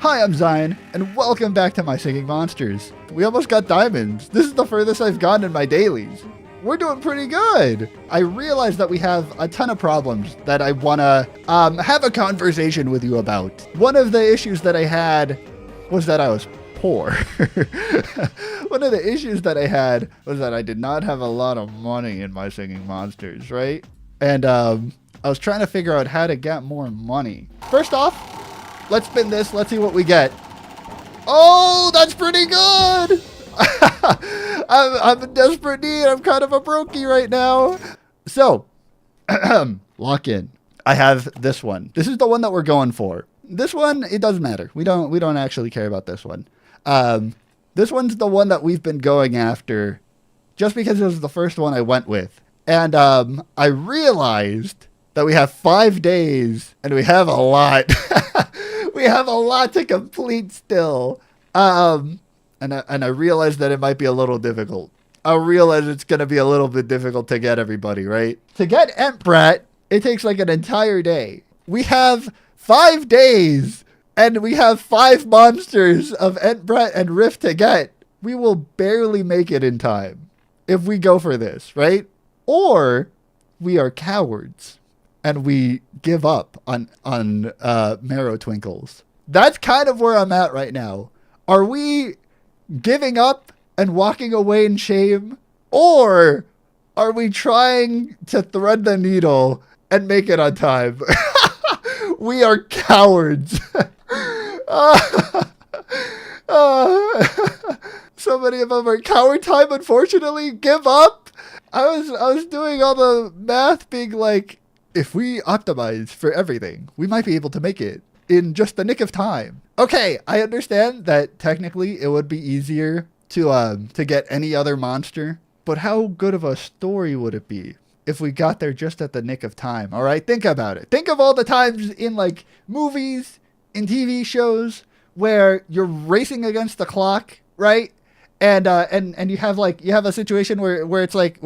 Hi, I'm Zyan, and welcome back to my singing monsters. We almost got diamonds. This is the furthest I've gone in my dailies. We're doing pretty good. I realize that we have a ton of problems that I want to have a conversation with you about. One of the issues that I had was that I was poor. One of the issues that I had was that I did not have a lot of money in my singing monsters, right? And I was trying to figure out how to get more money. First off, let's spin this. Let's see what we get. Oh, that's pretty good. I'm in desperate need. I'm kind of a brokey right now. So, lock in. I have this one. This is the one that we're going for. This one, it doesn't matter. We don't actually care about this one. This one's the one that we've been going after just because it was the first one I went with. And I realized that we have 5 days and we have a lot. We have a lot to complete still. And I realize that it might be a little difficult. I realize it's going to be a little bit difficult to get everybody, right? To get Entbrat, it takes like an entire day. We have 5 days, and we have 5 monsters of Entbrat and Rift to get. We will barely make it in time if we go for this, right? Or we are cowards, and we give up on Marrow Twinkles. That's kind of where I'm at right now. Are we giving up and walking away in shame? Or are we trying to thread the needle and make it on time? We are cowards. So many of them are coward time, unfortunately. Give up. I was doing all the math being like, if we optimize for everything, we might be able to make it in just the nick of time. Okay, I understand that technically it would be easier to get any other monster, but how good of a story would it be if we got there just at the nick of time? All right, think about it. Think of all the times in like movies, in TV shows where you're racing against the clock, right? And you have a situation where it's like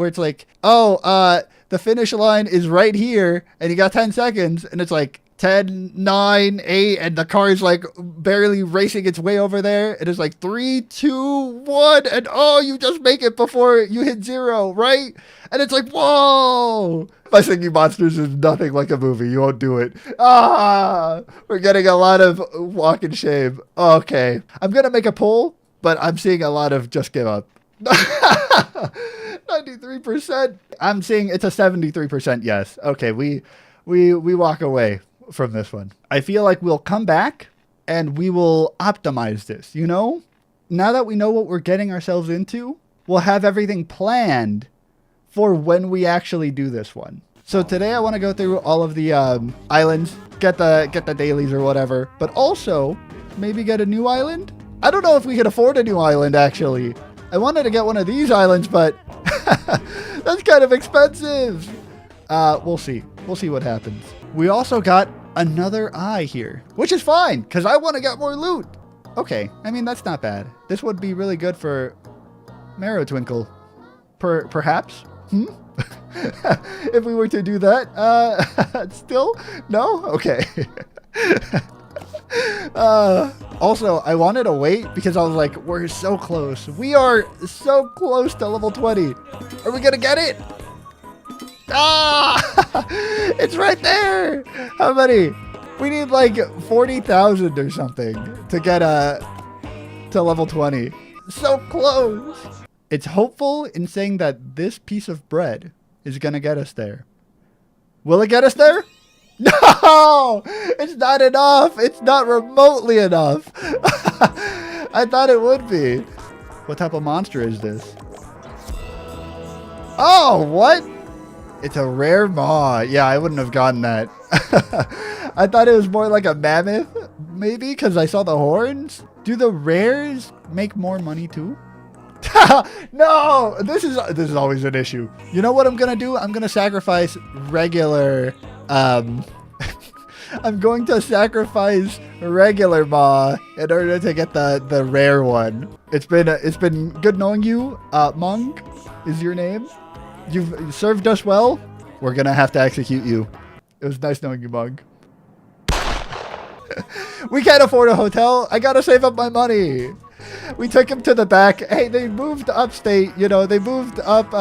the finish line is right here and you got 10 seconds and it's like 10, 9, 8, and the car is like barely racing its way over there. It is like 3, 2, 1, and oh, you just make it before you hit 0, right? And it's like, whoa! My singing monsters is nothing like a movie. You won't do it. We're getting a lot of walk in shame. Okay, I'm gonna make a poll, but I'm seeing a lot of just give up. 93%. I'm seeing it's a 73% yes. Okay, we walk away from this one. I feel like we'll come back and we will optimize this, you know? Now that we know what we're getting ourselves into, we'll have everything planned for when we actually do this one. So today I want to go through all of the islands, get the dailies or whatever, but also maybe get a new island. I don't know if we can afford a new island actually. I wanted to get one of these islands, but that's kind of expensive. We'll see. We'll see what happens. We also got another eye here, which is fine because I want to get more loot. Okay, I mean, that's not bad. This would be really good for Marrow Twinkle. Perhaps? If we were to do that, still? No? Okay. Also, I wanted to wait because I was like, we're so close. We are so close to level 20. Are we going to get it? It's right there. How many? We need like 40,000 or something to get to level 20. So close. It's hopeful in saying that this piece of bread is going to get us there. Will it get us there? No, it's not enough. It's not remotely enough. I thought it would be. What type of monster is this? Oh, what? It's a rare maw. Yeah, I wouldn't have gotten that. I thought it was more like a mammoth, maybe, because I saw the horns. Do the rares make more money too? No, this is always an issue. You know what I'm gonna do? I'm gonna sacrifice regular. I'm going to sacrifice regular maw in order to get the rare one. It's been good knowing you. Mung is your name. You've served us well. We're going to have to execute you. It was nice knowing you, Mung. We can't afford a hotel. I gotta save up my money. We took him to the back. Hey, they moved upstate. You know, they moved up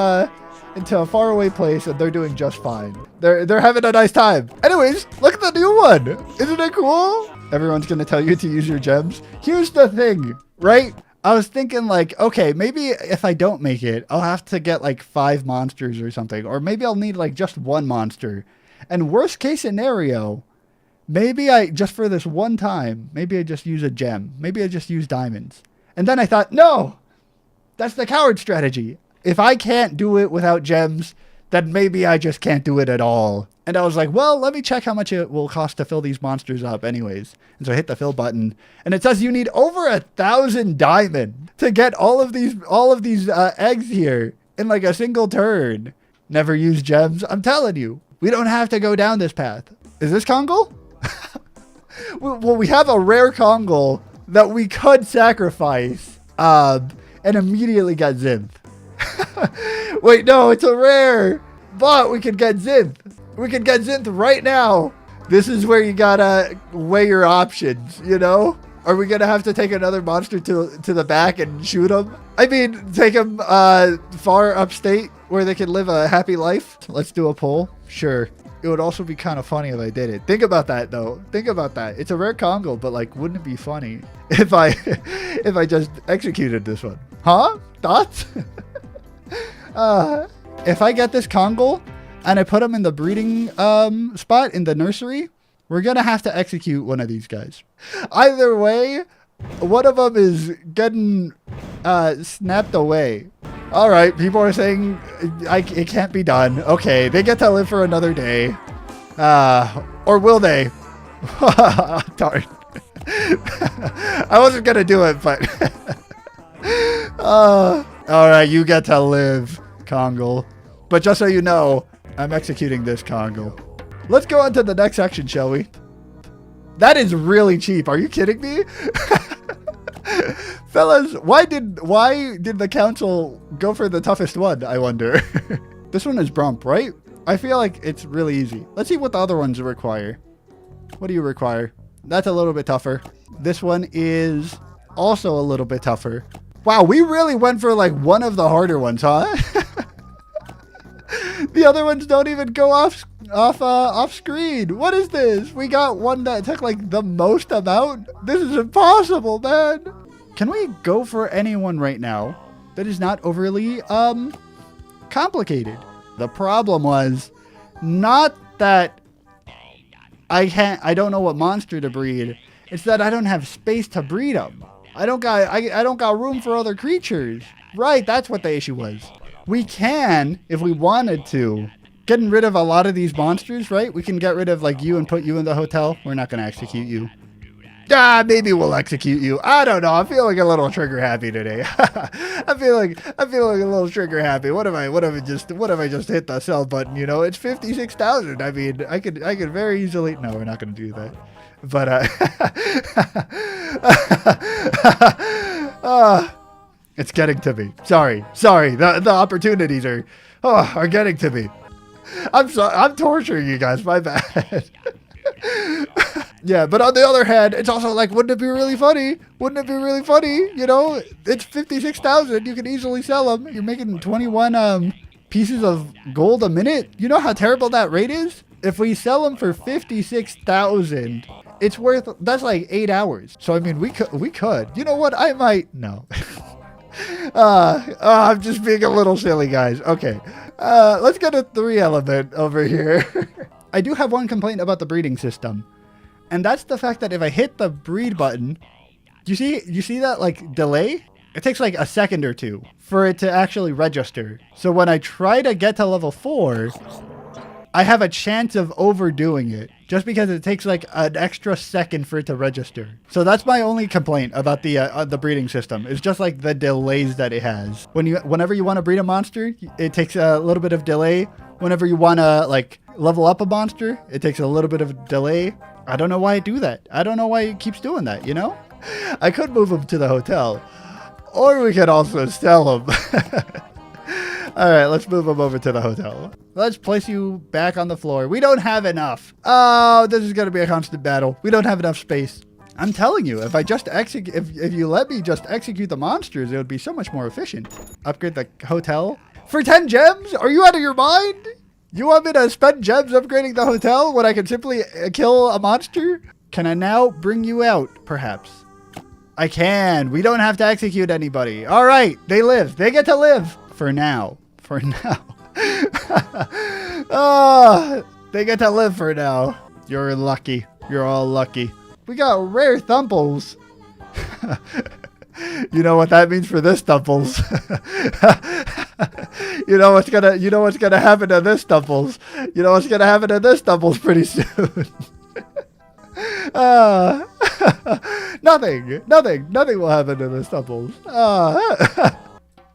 into a faraway place, and they're doing just fine. They're having a nice time. Anyways, look at the new one. Isn't it cool? Everyone's gonna tell you to use your gems. Here's the thing, right? I was thinking like, okay, maybe if I don't make it, I'll have to get like 5 monsters or something. Or maybe I'll need like just 1 monster. And worst case scenario, maybe just for this one time, maybe I just use a gem. Maybe I just use diamonds. And then I thought, no, that's the coward strategy. If I can't do it without gems, then maybe I just can't do it at all. And I was like, well, let me check how much it will cost to fill these monsters up anyways. And so I hit the fill button, and it says you need over 1,000 diamond to get all of these eggs here in like a single turn. Never use gems. I'm telling you, we don't have to go down this path. Is this Kongal? Well, we have a rare Kongal that we could sacrifice and immediately get Zinth. Wait, no, it's a rare, but we could get Zinth. We could get Zinth right now. This is where you gotta weigh your options, you know? Are we gonna have to take another monster to the back and shoot them? I mean, take them far upstate where they can live a happy life? Let's do a poll. Sure. It would also be kind of funny if I did it. Think about that, though. Think about that. It's a rare Kongal, but like, wouldn't it be funny if I just executed this one? Huh? Thoughts? If I get this Kongal and I put him in the breeding spot in the nursery, we're gonna have to execute one of these guys. Either way, one of them is getting snapped away. All right, people are saying it can't be done. Okay, they get to live for another day. Or will they? Darn. I wasn't gonna do it, but all right, you get to live, Kongal. But just so you know, I'm executing this Kongal. Let's go on to the next section, shall we? That is really cheap. Are you kidding me? Fellas, why did the council go for the toughest one, I wonder? This one is Brump, right? I feel like it's really easy. Let's see what the other ones require. What do you require? That's a little bit tougher. This one is also a little bit tougher. Wow, we really went for like one of the harder ones, huh? The other ones don't even go off screen. What is this? We got one that took like the most amount. This is impossible, man. Can we go for anyone right now that is not overly complicated? The problem was not that I don't know what monster to breed. It's that I don't have space to breed them. I don't got room for other creatures. Right, that's what the issue was. We can, if we wanted to, getting rid of a lot of these monsters, right? We can get rid of like you and put you in the hotel. We're not going to execute you. Maybe we'll execute you. I don't know. I'm feeling a little trigger happy today. I'm feeling a little trigger happy. What if I just hit the sell button? You know, it's 56,000. I mean, I could very easily. No, we're not going to do that. But it's getting to me. Sorry. The opportunities are getting to me. I'm sorry. I'm torturing you guys. My bad. Yeah, but on the other hand, it's also like, wouldn't it be really funny? You know, it's 56,000. You can easily sell them. You're making 21 pieces of gold a minute. You know how terrible that rate is? If we sell them for 56,000, it's worth, that's like 8 hours. So, I mean, we could. You know what? I might. No. I'm just being a little silly, guys. Okay. Let's get a 3 element over here. I do have one complaint about the breeding system. And that's the fact that if I hit the breed button, you see that like delay? It takes like a second or two for it to actually register. So when I try to get to level 4, I have a chance of overdoing it just because it takes like an extra second for it to register. So that's my only complaint about the breeding system. It's just like the delays that it has. Whenever you want to breed a monster, it takes a little bit of delay. Whenever you want to like level up a monster, it takes a little bit of delay. I don't know why I do that. I don't know why it keeps doing that, you know? I could move him to the hotel. Or we could also sell him. All right, let's move him over to the hotel. Let's place you back on the floor. We don't have enough. Oh, this is going to be a constant battle. We don't have enough space. I'm telling you, if I just execute, if you let me just execute the monsters, it would be so much more efficient. Upgrade the hotel for 10 gems? Are you out of your mind? You want me to spend gems upgrading the hotel when I can simply kill a monster? Can I now bring you out, perhaps? I can. We don't have to execute anybody. All right, they live. They get to live for now. For now. Oh, they get to live for now. You're lucky. You're all lucky. We got rare thumples. You know what that means for this thumples. You know what's gonna happen to this thumples. You know what's gonna happen to this thumples pretty soon. Nothing will happen to this thumples.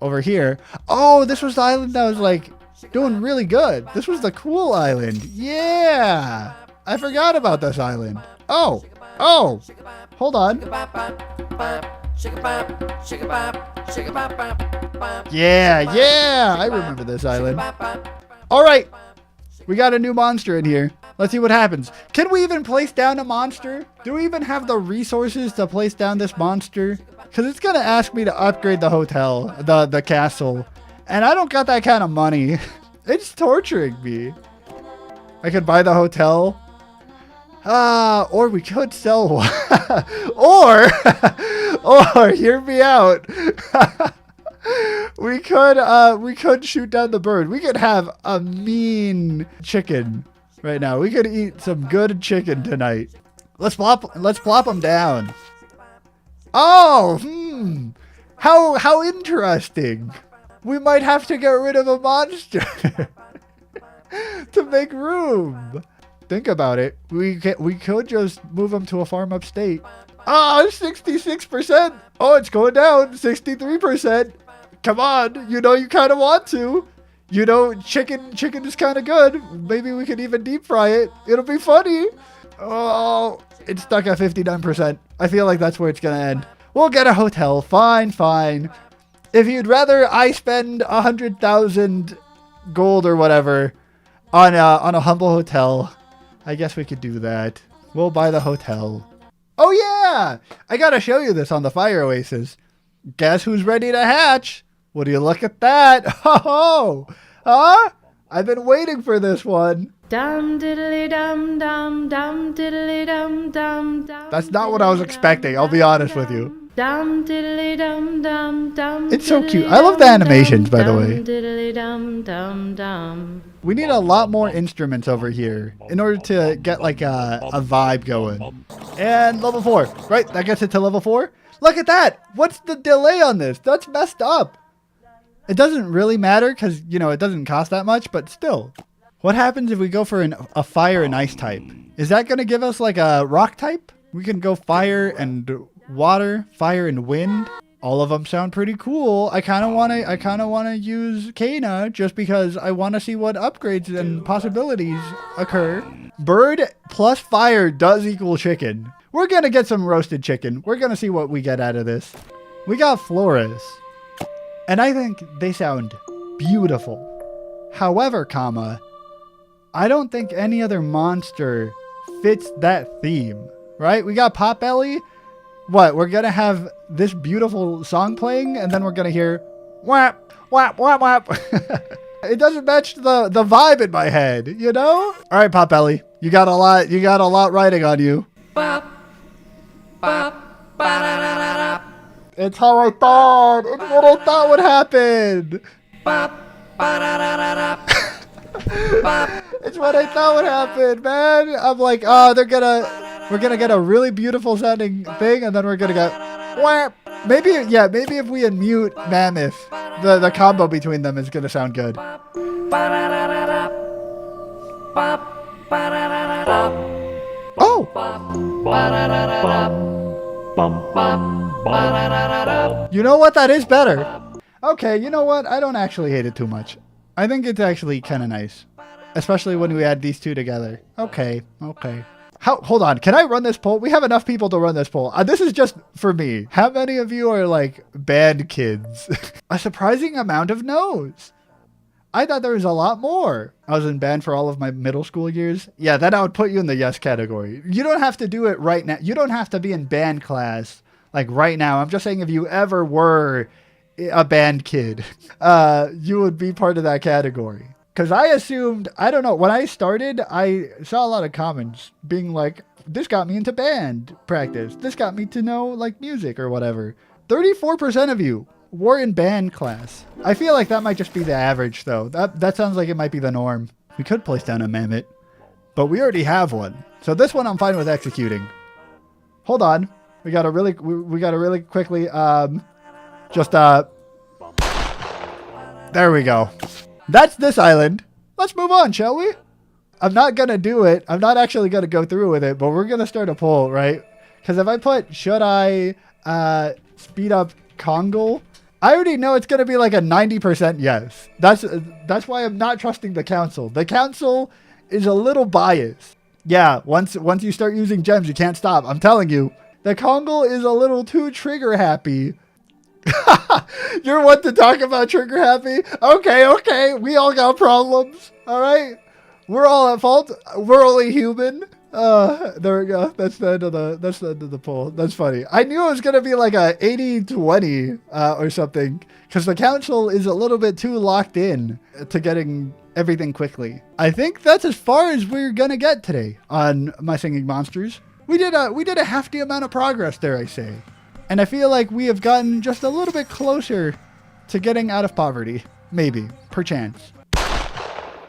Over here. Oh, this was the island that was like doing really good. This was the cool island. Yeah. I forgot about this island. Oh, hold on. Yeah, I remember this island. All right, we got a new monster in here. Let's see what happens. Can we even place down a monster? Do we even have the resources to place down this monster? Because it's going to ask me to upgrade the hotel, the castle. And I don't got that kind of money. It's torturing me. I could buy the hotel. Or we could sell one. or hear me out. we could shoot down the bird. We could have a mean chicken right now. We could eat some good chicken tonight. Let's plop them down. Oh, how interesting. We might have to get rid of a monster to make room. Think about it. We could just move them to a farm upstate. Oh, 66%. Oh, it's going down. 63%. Come on. You know you kind of want to. You know, chicken is kind of good. Maybe we could even deep fry it. It'll be funny. Oh, it's stuck at 59%. I feel like that's where it's going to end. We'll get a hotel. Fine. If you'd rather I spend 100,000 gold or whatever on a humble hotel, I guess we could do that. We'll buy the hotel. Oh yeah! I gotta show you this on the Fire Oasis. Guess who's ready to hatch? Would you look at that? Oh! Huh? I've been waiting for this one. Dum diddly dum dum dum diddly dum dum dum. That's not what I was expecting, I'll be honest with you. Dum diddly dum dum dum. It's so cute. I love the animations, by the way. Diddly dum dum dum. We need a lot more instruments over here in order to get like a vibe going. And level 4, right? That gets it to level 4. Look at that. What's the delay on this? That's messed up. It doesn't really matter because, you know, it doesn't cost that much, but still. What happens if we go for a fire and ice type? Is that going to give us like a rock type? We can go fire and water, fire and wind. All of them sound pretty cool. I kind of want to use Kana just because I want to see what upgrades and possibilities occur. Bird plus fire does equal chicken. We're going to get some roasted chicken. We're going to see what we get out of this. We got Flores. And I think they sound beautiful. However, I don't think any other monster fits that theme, right? We got Potbelly. What, we're going to have this beautiful song playing and then we're going to hear whap, whap, whap, whap. It doesn't match the vibe in my head, you know? All right, Potbelly, you got a lot riding on you. Bop, bop, ba-da-da-da-da. It's how I thought. It's what I thought would happen. Bop, ba-da-da-da-da. Bop. It's what I thought would happen, man. I'm like, oh, we're gonna get a really beautiful sounding thing, and then we're gonna get whap. Maybe if we unmute Mammoth, the combo between them is gonna sound good. Oh. You know what? That is better. Okay, you know what? I don't actually hate it too much. I think it's actually kind of nice. Especially when we add these two together. Okay. Hold on. Can I run this poll? We have enough people to run this poll. This is just for me. How many of you are like bad kids? A surprising amount of no's. I thought there was a lot more. I was in band for all of my middle school years. Yeah, then I would put you in the yes category. You don't have to do it right now. You don't have to be in band class like right now. I'm just saying if you ever were a band kid, you would be part of that category. Because I assumed, I don't know, when I started, I saw a lot of comments being like, this got me into band practice. This got me to know like music or whatever. 34% of you were in band class. I feel like that might just be the average though. That sounds like it might be the norm. We could place down a mammoth, but we already have one. So this one I'm fine with executing. Hold on. We gotta really quickly, there we go. That's this island. Let's move on, shall we? I'm not going to do it. I'm not actually going to go through with it, but we're going to start a poll, right? Because if I put, should I speed up Kongal? I already know it's going to be like a 90% yes. That's why I'm not trusting the council. The council is a little biased. Yeah, once you start using gems, you can't stop. I'm telling you. The Kongal is a little too trigger happy. You're one to talk about trigger happy? Okay. We all got problems. All right. We're all at fault. We're only human. There we go. That's the end of the poll. That's funny. I knew it was going to be like a 80-20 or something because the council is a little bit too locked in to getting everything quickly. I think that's as far as we're going to get today on My Singing Monsters. We did a hefty amount of progress there, I say. And I feel like we have gotten just a little bit closer to getting out of poverty. Maybe. Perchance.